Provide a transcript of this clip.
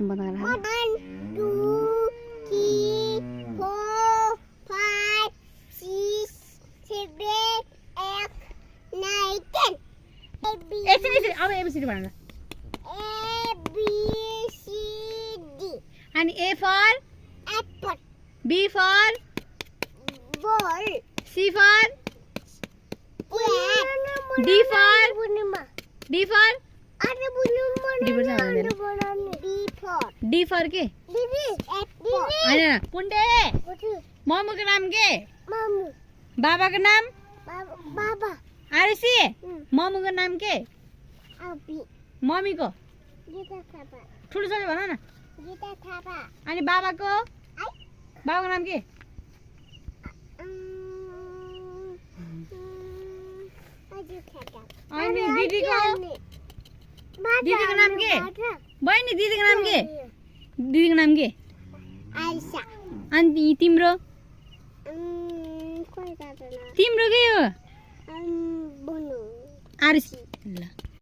एकछिन बन्द गरेर 1 2 3 4 5 6 7 8 9 10 एकछिन अब एबीसीडी भन A B C D अनि A for apple B for ball C for D for D for D for के हैन पुण्डे मम्मीको नाम के बाबाको नाम बाबा आरुषी मम्मीको नाम के अभी मम्मीको गीता थापा ठुलो छोरी भन न गीता थापा अनि बाबाको नाम के अनि दिदीको नाम के बहिनी दिदीको नाम के आइसा अनि तिम्रो कोही के हो बोनु आरुषी ल